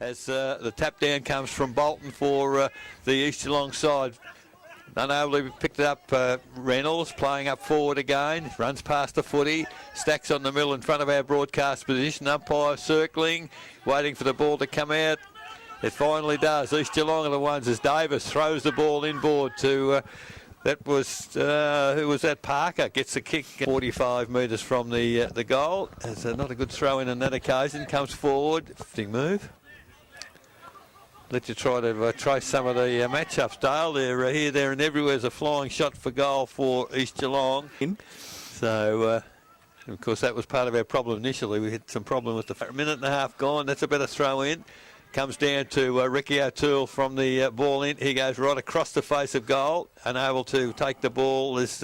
as the tap down comes from Bolton for the East Geelong side. Unable to pick it up. Reynolds playing up forward again, runs past the footy, stacks on the middle in front of our broadcast position. Umpire circling, waiting for the ball to come out. It finally does. East Geelong are the ones as Davis throws the ball inboard to that was who was that? Parker gets the kick 45 metres from the goal. It's not a good throw in on that occasion. Comes forward, move. Let you try to trace some of the matchups, Dale. They're here, there and everywhere. There's a flying shot for goal for East Geelong. So, of course, that was part of our problem initially. We had some problem with the minute and a half gone. That's a better throw in. Comes down to Ricky O'Toole from the ball in. He goes right across the face of goal, unable to take the ball. There's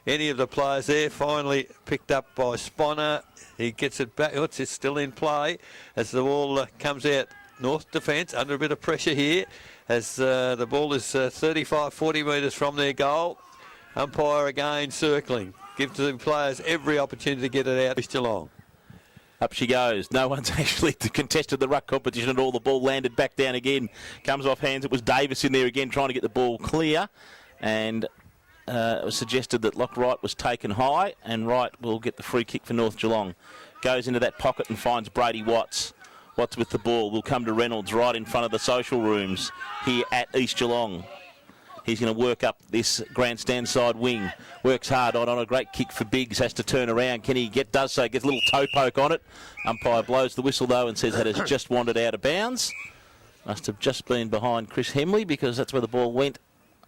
any of the players there. Finally picked up by Sponner. He gets it back. It's still in play as the ball comes out. North defence under a bit of pressure here as the ball is 35-40 metres from their goal. Umpire again circling. Give to the players every opportunity to get it out. East Geelong. Up she goes. No one's actually contested the ruck competition at all. The ball landed back down again. Comes off hands. It was Davis in there again trying to get the ball clear. And it was suggested that Lockwright was taken high. And Wright will get the free kick for North Geelong. Goes into that pocket and finds Brady Watts. Watts with the ball will come to Reynolds right in front of the social rooms here at East Geelong. He's going to work up this grandstand side wing. Works hard on a great kick for Biggs. Has to turn around. Can he does so. Gets a little toe poke on it. Umpire blows the whistle though and says that has just wandered out of bounds. Must have just been behind Chris Hemley because that's where the ball went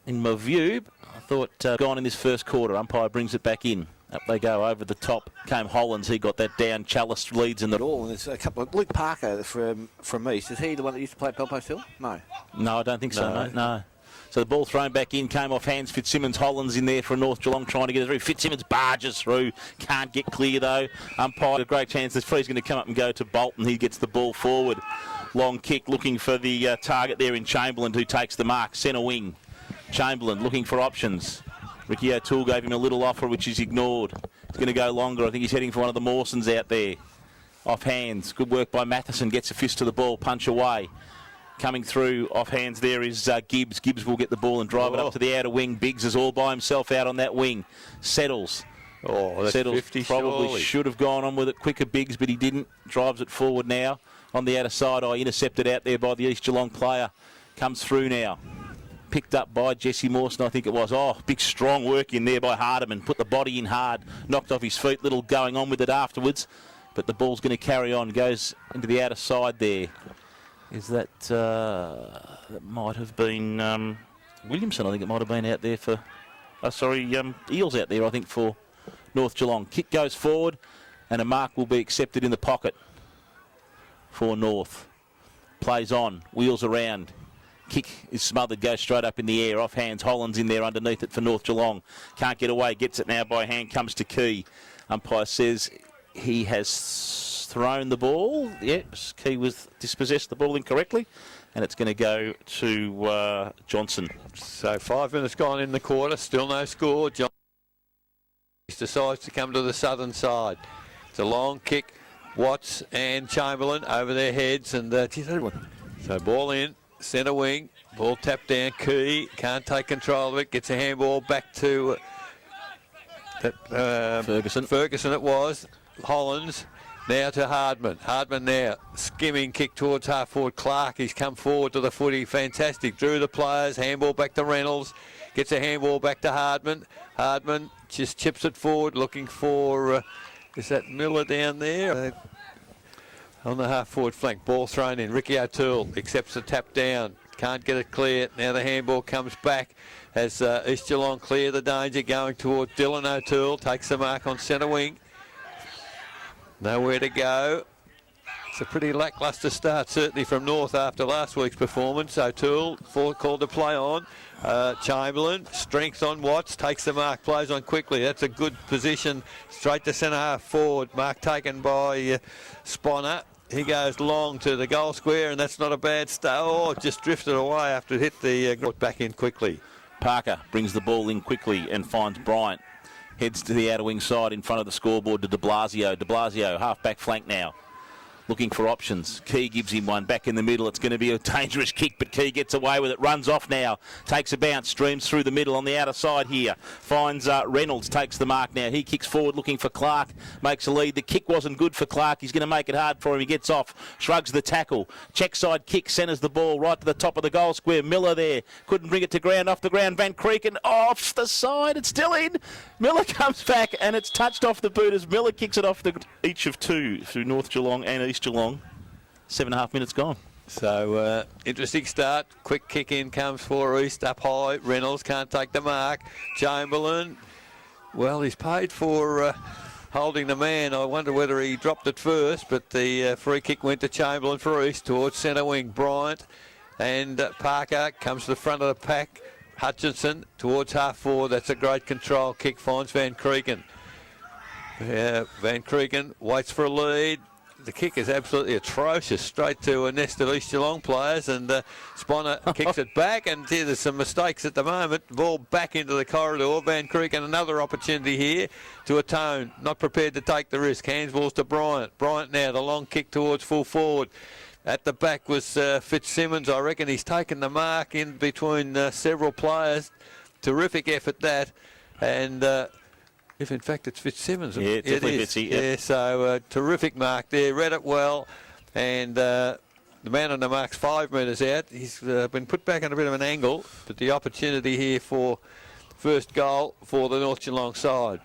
in my view. I thought gone in this first quarter. Umpire brings it back in. Up they go over the top. Came Hollands. He got that down. Chalice leads in the all. And there's a couple of Luke Parker from East. Is he the one that used to play at Pelpo still? No. No, I don't think so. Mate. No. So the ball thrown back in, came off hands. Fitzsimmons, Hollands in there for North Geelong trying to get it through. Fitzsimmons barges through. Can't get clear though. Umpire a great chance. This free's going to come up and go to Bolton. He gets the ball forward. Long kick looking for the target there in Chamberlain who takes the mark. Centre wing. Chamberlain looking for options. Ricky O'Toole gave him a little offer which is ignored. He's going to go longer. I think he's heading for one of the Mawsons out there. Off hands. Good work by Matheson. Gets a fist to the ball. Punch away. Coming through off hands there is Gibbs. Gibbs will get the ball and drive it up to the outer wing. Biggs is all by himself out on that wing. Settles. That's Settles 50 probably surely. should have gone on with it quicker, Biggs, but he didn't. Drives it forward now. On the outer side, intercepted out there by the East Geelong player. Comes through now. Picked up by Jesse Mawson, I think it was. Big strong work in there by Hardiman. Put the body in hard. Knocked off his feet. Little going on with it afterwards. But the ball's going to carry on. Goes into the outer side there. Is that... that might have been Williamson, I think it might have been out there for... Eels out there, I think, for North Geelong. Kick goes forward and a mark will be accepted in the pocket for North. Plays on. Wheels around. Kick is smothered, goes straight up in the air. Off hands, Hollands in there underneath it for North Geelong. Can't get away, gets it now by hand, comes to Key. Umpire says he has thrown the ball. Yes, Key was dispossessed the ball incorrectly. And it's going to go to Johnson. So 5 minutes gone in the quarter, still no score. Johnson decides to come to the southern side. It's a long kick. Watts and Chamberlain over their heads. And so ball in. Centre wing, ball tapped down, Key, can't take control of it, gets a handball back to Ferguson it was, Hollands, now to Hardman now, skimming kick towards half forward, Clark, he's come forward to the footy, fantastic, drew the players, handball back to Reynolds, gets a handball back to Hardman just chips it forward, looking for, is that Miller down there? On the half-forward flank, ball thrown in. Ricky O'Toole accepts the tap down. Can't get it clear. Now the handball comes back as East Geelong clear the danger going towards Dylan O'Toole. Takes the mark on centre wing. Nowhere to go. It's a pretty lacklustre start, certainly from North after last week's performance. O'Toole, called to play on. Chamberlain, strength on Watts, takes the mark, plays on quickly. That's a good position. Straight to centre half forward. Mark taken by Sponner. He goes long to the goal square, and that's not a bad start. Just drifted away after it hit the back in quickly. Parker brings the ball in quickly and finds Bryant. Heads to the outer wing side in front of the scoreboard to de Blasio. De Blasio, half-back flank now. looking for options. Key gives him one back in the middle. It's going to be a dangerous kick, but Key gets away with it. Runs off now. Takes a bounce. Streams through the middle on the outer side here. Finds Reynolds. Takes the mark now. He kicks forward looking for Clark. Makes a lead. The kick wasn't good for Clark. He's going to make it hard for him. He gets off. Shrugs the tackle. Check side kick. Centres the ball right to the top of the goal square. Miller there. Couldn't bring it to ground. Off the ground. Van Creeken off the side. It's still in. Miller comes back and it's touched off the boot as Miller kicks it off each of two through North Geelong and East Geelong. 7.5 minutes gone. So, interesting start. Quick kick in comes for East up high. Reynolds can't take the mark. Chamberlain, well, he's paid for holding the man. I wonder whether he dropped it first, but the free kick went to Chamberlain for East towards centre wing. Bryant and Parker comes to the front of the pack. Hutchinson towards half forward. That's a great control kick. Finds Van Creeken. Van Creeken waits for a lead. The kick is absolutely atrocious, straight to a nest of East Geelong players, and Sponner kicks it back, and there's some mistakes at the moment. Ball back into the corridor. Van Creeken, another opportunity here to atone, not prepared to take the risk. Handsballs to Bryant. Bryant now, the long kick towards full forward. At the back was Fitzsimmons. I reckon he's taken the mark in between several players. Terrific effort that, and if in fact it's Fitzsimmons. Yeah, it's definitely Fitzy. Yeah, so terrific mark there. Read it well, and the man on the mark's 5 metres out. He's been put back on a bit of an angle, but the opportunity here for first goal for the North Geelong side.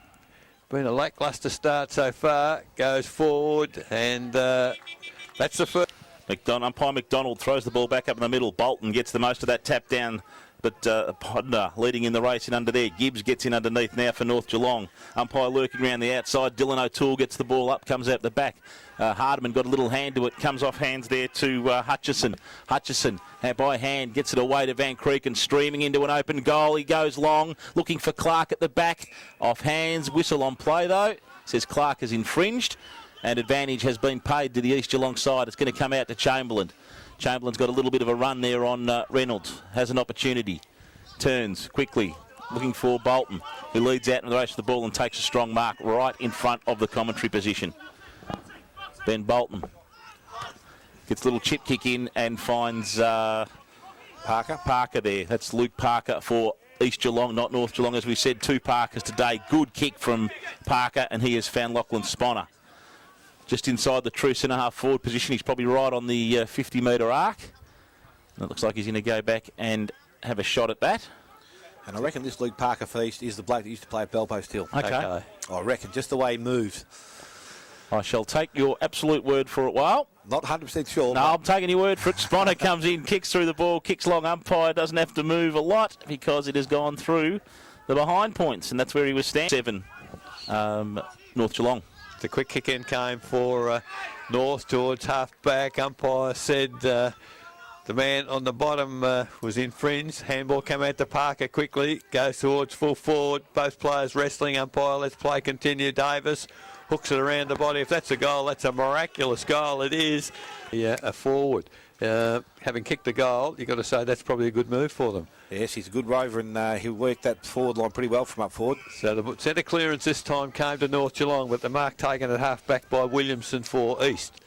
Been a lacklustre start so far. Goes forward, and that's the first. Umpire McDonald throws the ball back up in the middle. Bolton gets the most of that tap down, but Podner leading in the race in under there. Gibbs gets in underneath now for North Geelong. Umpire lurking around the outside. Dylan O'Toole gets the ball up, comes out the back. Hardiman got a little hand to it, comes off hands there to Hutchison. Hutchison by hand gets it away to Van Creeken, streaming into an open goal. He goes long, looking for Clark at the back. Off hands, whistle on play though. Says Clark has infringed, and advantage has been paid to the East Geelong side. It's going to come out to Chamberlain. Chamberlain's got a little bit of a run there on Reynolds. Has an opportunity. Turns quickly, looking for Bolton, who leads out in the race to the ball and takes a strong mark right in front of the commentary position. Ben Bolton gets a little chip kick in and finds Parker there. That's Luke Parker for East Geelong, not North Geelong. As we said, 2 Parkers today. Good kick from Parker, and he has found Lachlan Sponner. Just inside the true centre-half forward position. He's probably right on the 50-metre arc. And it looks like he's going to go back and have a shot at that. And I reckon this Luke Parker for East is the bloke that used to play at Belpost Hill. Okay. I reckon just the way he moves. I shall take your absolute word for it, Wale. Not 100% sure. No, I'm taking your word for it. Sponner comes in, kicks through the ball, kicks long. Umpire doesn't have to move a lot because it has gone through the behind points, and that's where he was standing. 7, North Geelong. The quick kick in came for North towards half-back. Umpire said the man on the bottom was infringed. Handball came out to Parker quickly. Goes towards full forward. Both players wrestling. Umpire, let's play continue. Davis hooks it around the body. If that's a goal, that's a miraculous goal. It is. Yeah, a forward. Having kicked the goal, you've got to say that's probably a good move for them. Yes, he's a good rover, and he'll work that forward line pretty well from up forward. So the centre clearance this time came to North Geelong, but the mark taken at half-back by Williamson for East.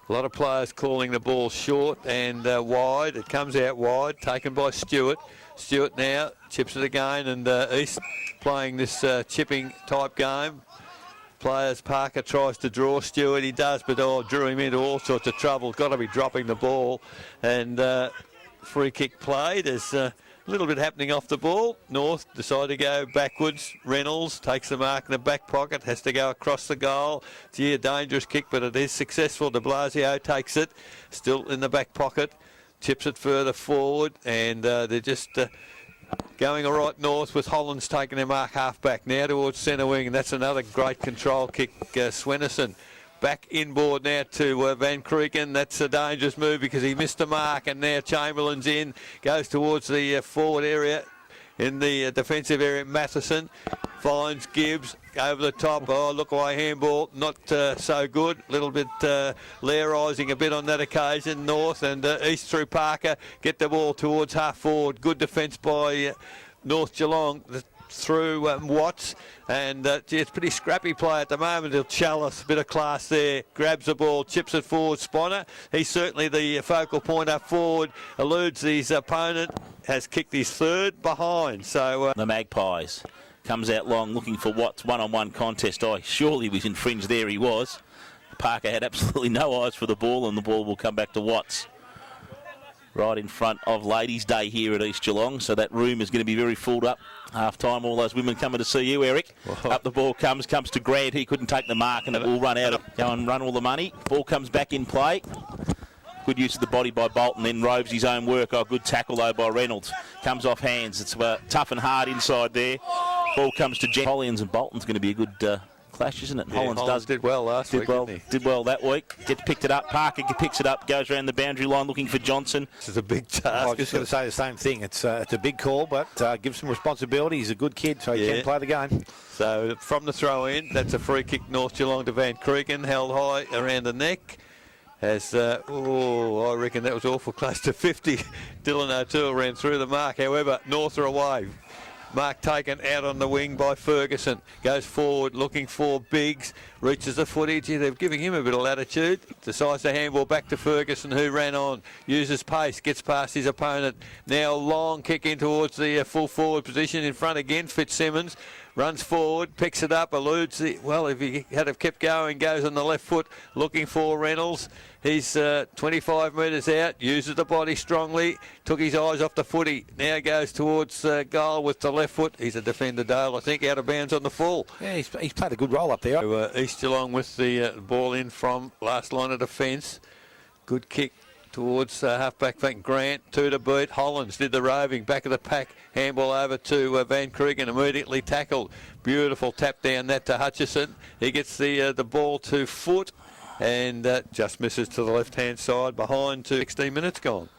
A lot of players calling the ball short and wide. It comes out wide, taken by Stewart. Stewart now chips it again, and East playing this chipping type game. Players, Parker tries to draw Stewart, he does, but drew him into all sorts of trouble. Got to be dropping the ball, and free kick played. There's a little bit happening off the ball. North decide to go backwards. Reynolds takes the mark in the back pocket, has to go across the goal. It's a dangerous kick, but it is successful. De Blasio takes it, still in the back pocket, chips it further forward, and they're just going all right North, with Hollands taking their mark half-back now towards centre wing, and that's another great control kick. Swennerson back inboard now to Van Creeken. That's a dangerous move because he missed the mark, and now Chamberlain's in, goes towards the forward area in the defensive area. Matheson finds Gibbs over the top. Look away handball, not so good. A little bit Lairising a bit on that occasion. North and East through Parker get the ball towards half forward. Good defence by North Geelong. The through Watts, and it's pretty scrappy play at the moment. He'll Chalice, a bit of class there, grabs the ball, chips it forward. Sponner, he's certainly the focal point up forward, eludes his opponent, has kicked his third behind. So the Magpies comes out long looking for Watts, one-on-one contest. Surely was infringed there, he was. Parker had absolutely no eyes for the ball, and the ball will come back to Watts. Right in front of Ladies' Day here at East Geelong, so that room is going to be very filled up. Half-time, all those women coming to see you, Eric. Whoa. Up the ball comes to Grant. He couldn't take the mark, and it will run out. Go and run all the money. Ball comes back in play. Good use of the body by Bolton, then roves his own work. Good tackle, though, by Reynolds. Comes off hands. It's tough and hard inside there. Ball comes to Jen. Hollands and Bolton's going to be a good clash, isn't it? Yeah, Hollands did well last week, didn't he? Did well that week. Picked it up. Parker picks it up, goes around the boundary line looking for Johnson. This is a big task. I was just going to say the same thing. It's a big call, but gives him responsibility. He's a good kid, so he can play the game. So from the throw in, that's a free kick North Geelong to Van Kregen, held high around the neck. As, I reckon that was awful close to 50. Dylan O'Toole ran through the mark. However, North are away. Mark taken out on the wing by Ferguson. Goes forward looking for Biggs. Reaches the footage. They're giving him a bit of latitude. Decides to handball back to Ferguson, who ran on. Uses pace. Gets past his opponent. Now long kick in towards the full forward position. In front again, Fitzsimmons. Runs forward, picks it up, eludes it. Well, if he had have kept going, goes on the left foot, looking for Reynolds. He's 25 metres out, uses the body strongly, took his eyes off the footy. Now goes towards goal with the left foot. He's a defender, Dale, I think, out of bounds on the full. Yeah, he's played a good role up there. So, East Geelong with the ball in from last line of defence. Good kick towards halfback Grant, 2 to beat. Hollands did the roving, back of the pack, handball over to Van Kregen, immediately tackled. Beautiful tap down that to Hutchison. He gets the ball to foot and just misses to the left-hand side behind to 16 minutes gone.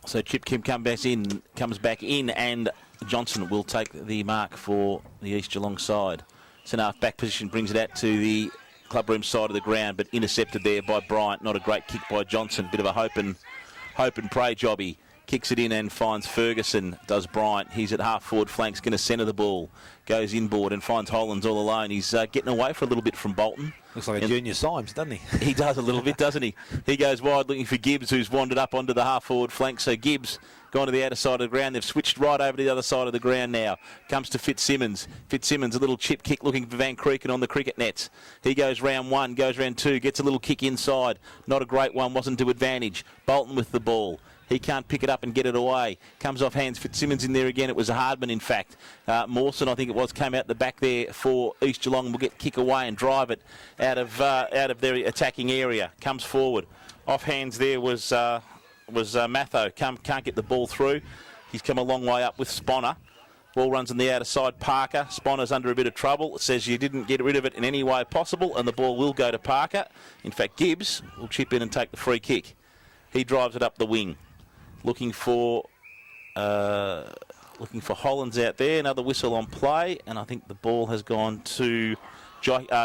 So Chip Kim comes back in, and Johnson will take the mark for the East Geelong side. Centre half back position brings it out to the clubroom side of the ground, but intercepted there by Bryant. Not a great kick by Johnson. Bit of a hope and pray jobby. Kicks it in and finds Ferguson, does Bryant. He's at half forward flanks, going to centre the ball. Goes inboard and finds Hollands all alone. He's getting away for a little bit from Bolton. Looks like a junior Symes, doesn't he? He does a little bit, doesn't he? He goes wide looking for Gibbs, who's wandered up onto the half forward flank. So Gibbs gone to the outer side of the ground. They've switched right over to the other side of the ground now. Comes to Fitzsimmons. Fitzsimmons, a little chip kick looking for Van Kregen on the cricket nets. He goes round 1, goes round 2, gets a little kick inside. Not a great one, wasn't to advantage. Bolton with the ball. He can't pick it up and get it away. Comes off hands. Fitzsimmons in there again. It was a Hardman, in fact. Mawson, I think it was, came out the back there for East Geelong. Will get kick away and drive it out of their attacking area. Comes forward. Off hands there was Matho. Can't get the ball through. He's come a long way up with Sponner. Ball runs on the outer side. Parker. Sponner's under a bit of trouble. It says you didn't get rid of it in any way possible, and the ball will go to Parker. In fact, Gibbs will chip in and take the free kick. He drives it up the wing. Looking for Hollands out there. Another whistle on play, and I think the ball has gone to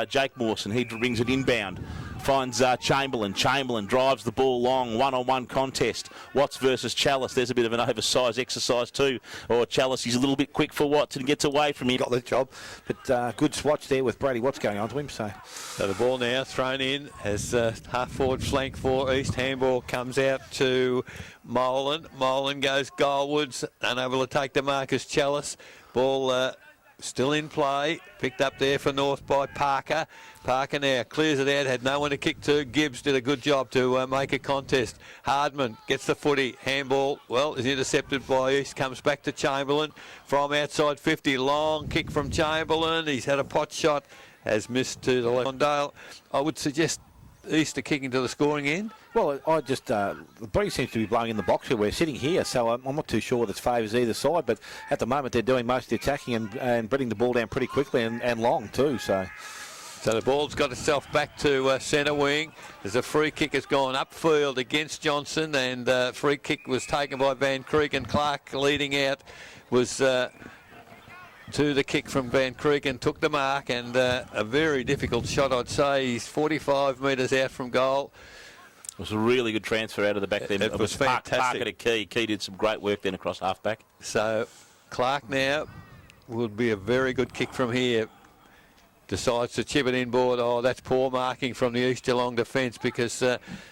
Jake Mawson. He brings it inbound. Finds Chamberlain. Chamberlain drives the ball long. One-on-one contest. Watts versus Chalice. There's a bit of an oversized exercise too. Or Chalice, he's a little bit quick for Watts and gets away from him. Got the job. But good swatch there with Brady Watts going on to him. So the ball now thrown in as half-forward flank for East. Handball comes out to Molan. Molan goes goalwards. Unable to take the mark as Chalice. Ball still in play, picked up there for North by Parker. Parker now clears it out, had no one to kick to. Gibbs did a good job to make a contest. Hardman gets the footy, handball, is intercepted by East, comes back to Chamberlain from outside 50. Long kick from Chamberlain, he's had a pot shot, has missed to the left on Dale. I would suggest East are kicking to the scoring end. Well, the breeze seems to be blowing in the box here. We're sitting here, so I'm not too sure that favours either side, but at the moment they're doing most of the attacking and bringing the ball down pretty quickly and long too. So the ball's got itself back to centre wing. There's a free kick has gone upfield against Johnson, and free kick was taken by Van Kregen. Clark leading out was to the kick from Van Kregen, took the mark, and a very difficult shot, I'd say. He's 45 metres out from goal. It was a really good transfer out of the back there. It was fantastic. Parker to Key. Key did some great work then across half-back. So Clark now would be a very good kick from here. Decides to chip it inboard. Oh, that's poor marking from the East Geelong defence, because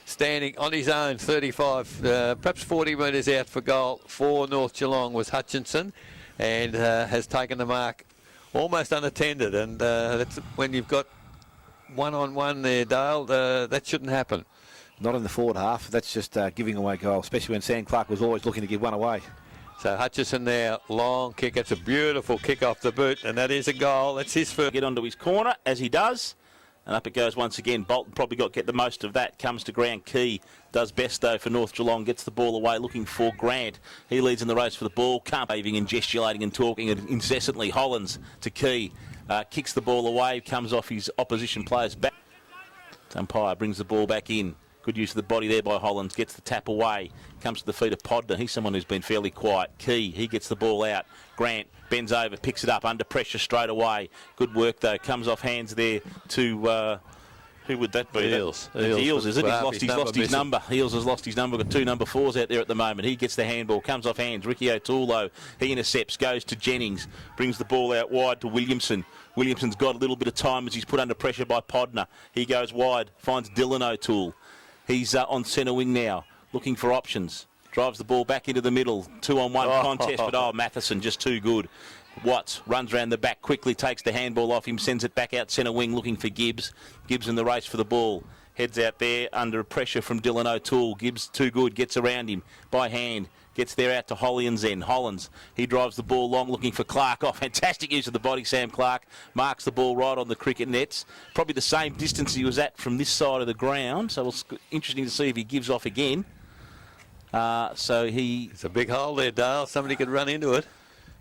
standing on his own 35, perhaps 40 metres out for goal for North Geelong was Hutchinson, and has taken the mark almost unattended. And that's when you've got one-on-one there, Dale. That shouldn't happen. Not in the forward half. That's just giving away goal, especially when Sam Clark was always looking to give one away. So Hutchison there, long kick. It's a beautiful kick off the boot, and that is a goal. That's his first. Get onto his corner as he does, and up it goes once again. Bolton probably get the most of that. Comes to ground. Key does best though for North Geelong. Gets the ball away, looking for Grant. He leads in the race for the ball. Waving and gesticulating and talking incessantly. Hollins to Key, kicks the ball away. Comes off his opposition player's back. Umpire brings the ball back in. Good use of the body there by Hollins. Gets the tap away. Comes to the feet of Podner. He's someone who's been fairly quiet. Key, he gets the ball out. Grant bends over, picks it up under pressure straight away. Good work though. Comes off hands there to who would that be? Eels. Eels, is it? He's lost his number. Eels has lost his number. Got 2 number 4s out there at the moment. He gets the handball. Comes off hands. Ricky O'Toole though. He intercepts. Goes to Jennings. Brings the ball out wide to Williamson. Williamson's got a little bit of time as he's put under pressure by Podner. He goes wide. Finds Dylan O'Toole. He's on centre wing now, looking for options. Drives the ball back into the middle. 2-on-1 contest, but Matheson just too good. Watts runs around the back quickly, takes the handball off him, sends it back out centre wing, looking for Gibbs. Gibbs in the race for the ball. Heads out there under pressure from Dylan O'Toole. Gibbs too good, gets around him by hand. Gets there out to Hollins then. Hollins, he drives the ball long, looking for Clark. Oh, fantastic use of the body, Sam Clark. Marks the ball right on the cricket nets. Probably the same distance he was at from this side of the ground. So it's interesting to see if he gives off again. It's a big hole there, Dale. Somebody could run into it.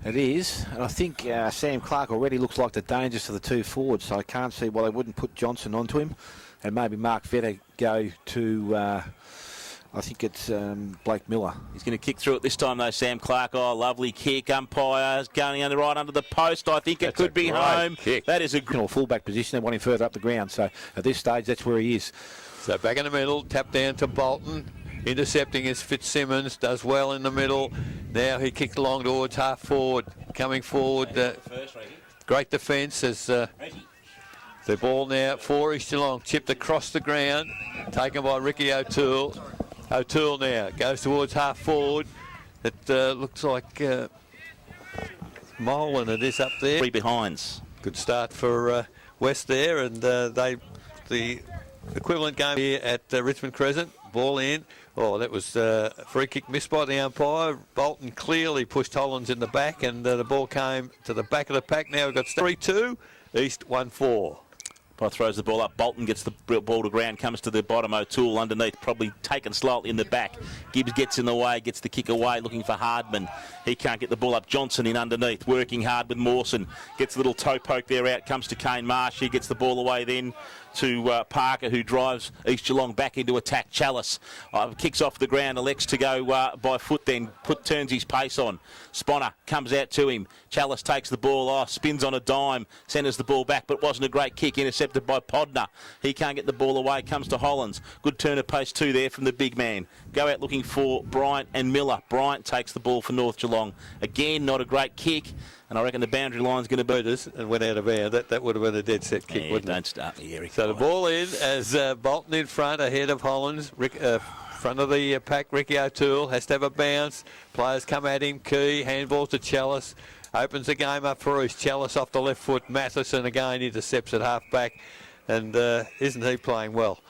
It is. And I think Sam Clark already looks like the dangers to the 2 forwards. So I can't see why they wouldn't put Johnson onto him. And maybe Mark Vetter go to... I think it's Blake Miller. He's going to kick through it this time, though, Sam Clark. Oh, lovely kick. Umpires going right under the post. I think it could be home. Kick. That is a good fullback position. They want him further up the ground. So at this stage, that's where he is. So back in the middle, tap down to Bolton. Intercepting is Fitzsimmons. Does well in the middle. Now he kicked along towards half forward. Coming forward. Great defence as... the ball now for East Geelong. Chipped across the ground. Taken by Ricky O'Toole. O'Toole now goes towards half forward. It looks like Molan it is up there. 3 behinds. Good start for West there, and the equivalent game here at Richmond Crescent. Ball in. Oh, that was a free kick missed by the umpire. Bolton clearly pushed Hollins in the back, and the ball came to the back of the pack. Now we've got 3-2, East 1-4. Throws the ball up. Bolton gets the ball to ground, comes to the bottom. O'Toole underneath, probably taken slightly in the back. Gibbs gets in the way, gets the kick away, looking for Hardman. He can't get the ball up. Johnson in underneath, working hard with Mawson. Gets a little toe poke there out, comes to Kane Marsh. He gets the ball away then to Parker, who drives East Geelong back into attack. Chalice kicks off the ground, elects to go by foot then, turns his pace on. Sponner comes out to him. Chalice takes the ball, spins on a dime, centres the ball back, but wasn't a great kick, intercepted by Podner. He can't get the ball away, comes to Hollins. Good turn of pace too there from the big man. Go out looking for Bryant and Miller. Bryant takes the ball for North Geelong. Again, not a great kick. And I reckon the boundary line's going to beat us and went out of bounds. That would have been a dead set kick, wouldn't it? Don't start me, Eric. So the ball in as Bolton in front, ahead of Hollins. Front of the pack, Ricky O'Toole has to have a bounce. Players come at him. Key, handball to Chalice. Opens the game up for East. Chalice off the left foot. Matheson again intercepts at half back. And isn't he playing well?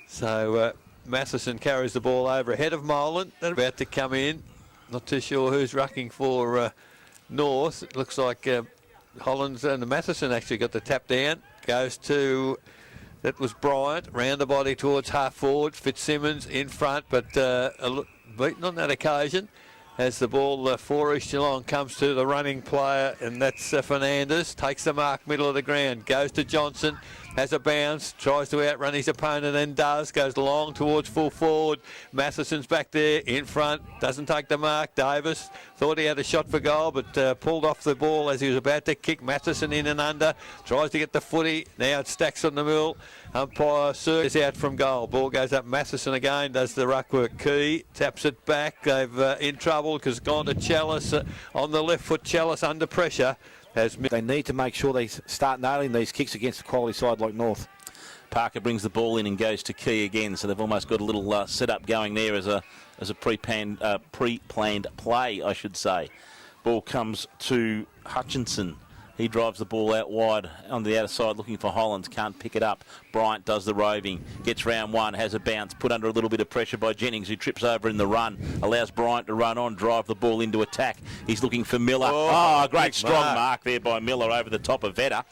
So Matheson carries the ball over ahead of Molan. They're about to come in. Not too sure who's rucking for North. It looks like Hollins and Matheson actually got the tap down. Goes to, that was Bryant, round the body towards half forward. Fitzsimmons in front, but beaten on that occasion as the ball for East Geelong comes to the running player, and that's Fernandez. Takes the mark, middle of the ground, goes to Johnson. Has a bounce, tries to outrun his opponent and does, goes long towards full forward. Matheson's back there in front, doesn't take the mark. Davis thought he had a shot for goal, but pulled off the ball as he was about to kick. Matheson in and under, tries to get the footy. Now it stacks on the mill. Umpire Sir is out from goal. Ball goes up. Matheson again does the ruck work. Key taps it back. They've in trouble because gone to Chalice on the left foot. Chalice under pressure. has missed. They need to make sure they start nailing these kicks against a quality side like North. Parker brings the ball in and goes to Key again, so they've almost got a little setup going there as a pre-planned play, I should say. Ball comes to Hutchinson. He drives the ball out wide on the outer side looking for Hollands. Can't pick it up. Bryant does the roving. Gets round one. Has a bounce. Put under a little bit of pressure by Jennings, who trips over in the run. Allows Bryant to run on. Drive the ball into attack. He's looking for Miller. Oh, great strong mark there by Miller over the top of Vedder.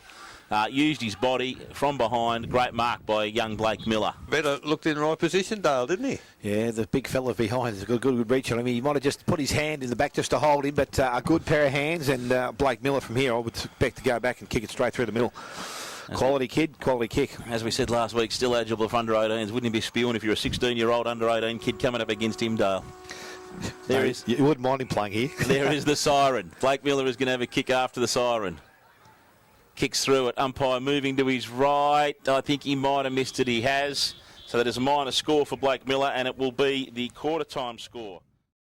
Used his body from behind. Great mark by young Blake Miller. Better looked in the right position, Dale, didn't he? Yeah, the big fella behind has got a good reach on him. He might have just put his hand in the back just to hold him, but a good pair of hands. And Blake Miller from here, I would expect to go back and kick it straight through the middle. Quality kid, quality kick. As we said last week, still eligible for under 18s. Wouldn't he be spewing if you're a 16-year-old under 18 kid coming up against him, Dale? There is. You wouldn't mind him playing here. There is the siren. Blake Miller is going to have a kick after the siren. Kicks through it. Umpire moving to his right. I think he might have missed it. He has. So that is a minor score for Blake Miller, and it will be the quarter-time score.